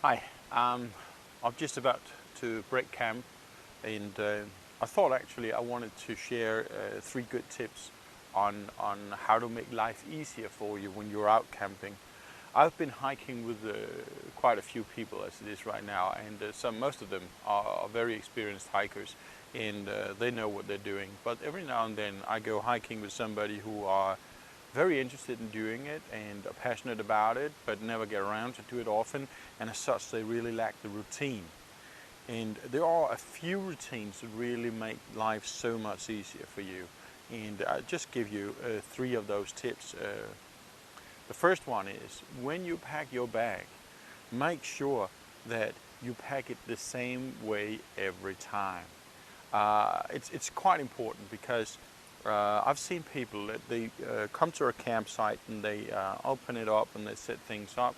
Hi, I'm just about to break camp, and I thought actually I wanted to share three good tips on how to make life easier for you when you're out camping. I've been hiking with quite a few people as it is right now, and most of them are very experienced hikers, and they know what they're doing. But every now and then I go hiking with somebody who are very interested in doing it and are passionate about it, but never get around to do it often, and as such they really lack the routine. And there are a few routines that really make life so much easier for you. And I'll just give you three of those tips. The first one is when you pack your bag, make sure that you pack it the same way every time. It's quite important because I've seen people that they come to a campsite and they open it up and they set things up.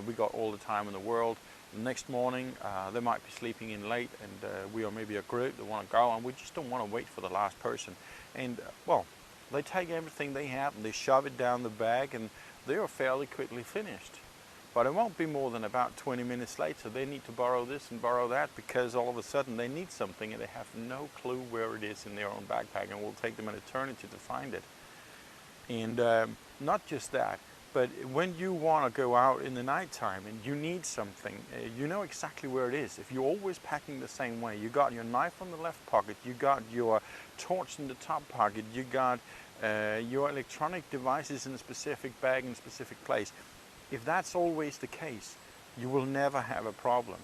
We got all the time in the world. The next morning they might be sleeping in late, and we are maybe a group that want to go, and we just don't want to wait for the last person. And well, they take everything they have and they shove it down the bag, and they are fairly quickly finished. But it won't be more than about 20 minutes later. They need to borrow this and borrow that because all of a sudden they need something and they have no clue where it is in their own backpack, and it will take them an eternity to find it. And not just that, but when you want to go out in the nighttime and you need something, you know exactly where it is. If you're always packing the same way, you got your knife on the left pocket, you got your torch in the top pocket, you got your electronic devices in a specific bag in a specific place. If that's always the case, you will never have a problem.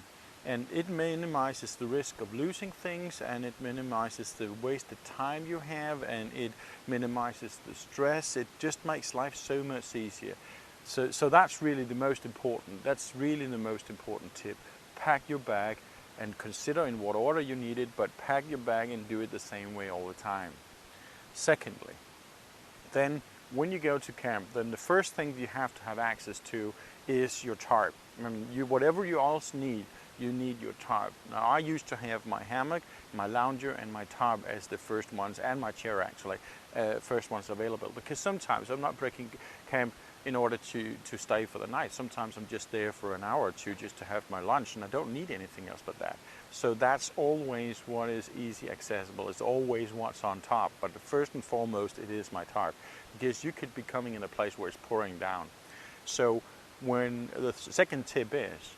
And it minimizes the risk of losing things, and it minimizes the wasted time you have, and it minimizes the stress. It just makes life so much easier. So that's really the most important. That's really the most important tip. Pack your bag and consider in what order you need it, but pack your bag and do it the same way all the time. Secondly, then when you go to camp, then the first thing you have to have access to is your tarp. I mean, whatever you else need, you need your tarp. Now, I used to have my hammock, my lounger, and my tarp as the first ones, and my chair actually, first ones available. Because sometimes I'm not breaking camp in order to stay for the night. Sometimes I'm just there for an hour or two just to have my lunch, and I don't need anything else but that. So that's always what is easy accessible. It's always what's on top. But first and foremost, it is my tarp, because you could be coming in a place where it's pouring down. So when the second tip is,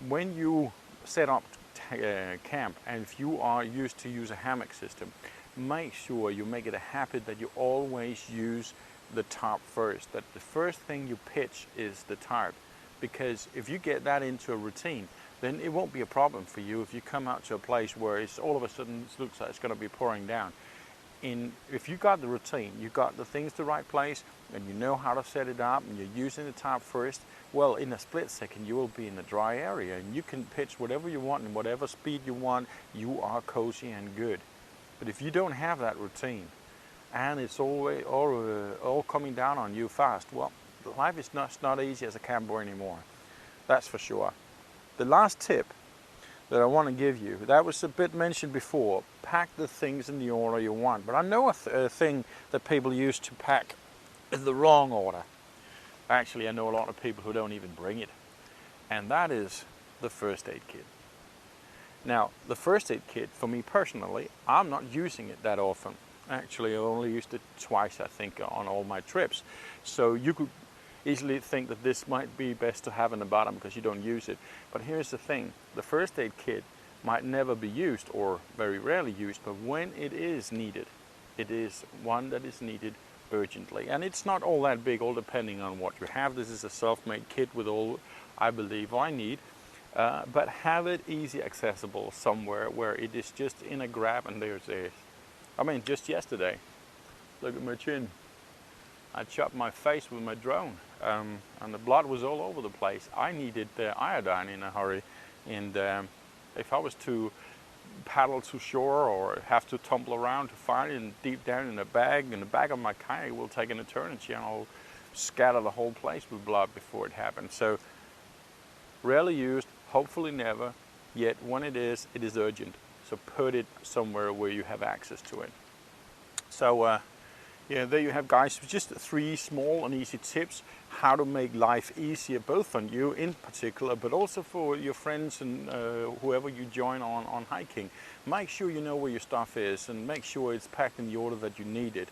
when you set up camp, and if you are used to use a hammock system, make sure you make it a habit that you always use the tarp first, that the first thing you pitch is the tarp. Because if you get that into a routine, then it won't be a problem for you if you come out to a place where it's all of a sudden it looks like it's going to be pouring down. If you got the routine, you got the things the right place, and you know how to set it up, and you're using the tarp first, well, in a split second you will be in a dry area, and you can pitch whatever you want and whatever speed you want. You are cozy and good. But if you don't have that routine, and it's all coming down on you fast, well, life is not easy as a camper anymore. That's for sure. The last tip that I want to give you, that was a bit mentioned before. Pack the things in the order you want. But I know a thing that people use to pack in the wrong order. Actually, I know a lot of people who don't even bring it. And that is the first aid kit. Now, the first aid kit, for me personally, I'm not using it that often. Actually, I only used it twice, I think, on all my trips. So you could easily think that this might be best to have in the bottom because you don't use it. But here's the thing, the first aid kit might never be used, or very rarely used, but when it is needed, it is one that is needed urgently. And it's not all that big, all depending on what you have. This is a self-made kit with all I believe I need. But have it easy accessible somewhere where it is just in a grab and there's it. I mean, just yesterday, look at my chin. I chopped my face with my drone, and the blood was all over the place. I needed iodine in a hurry, and if I was to paddle to shore or have to tumble around to find it, and deep down in the back of my kayak will take an eternity, and I'll scatter the whole place with blood before it happens. So, rarely used, hopefully never, yet when it is urgent. So put it somewhere where you have access to it. So Yeah, there you have, guys, just 3 small and easy tips how to make life easier, both on you in particular, but also for your friends and whoever you join on hiking. Make sure you know where your stuff is and make sure it's packed in the order that you need it,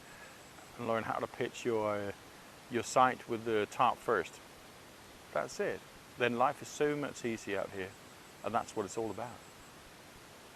and learn how to pitch your site with the tarp first. That's it. Then life is so much easier out here, and that's what it's all about.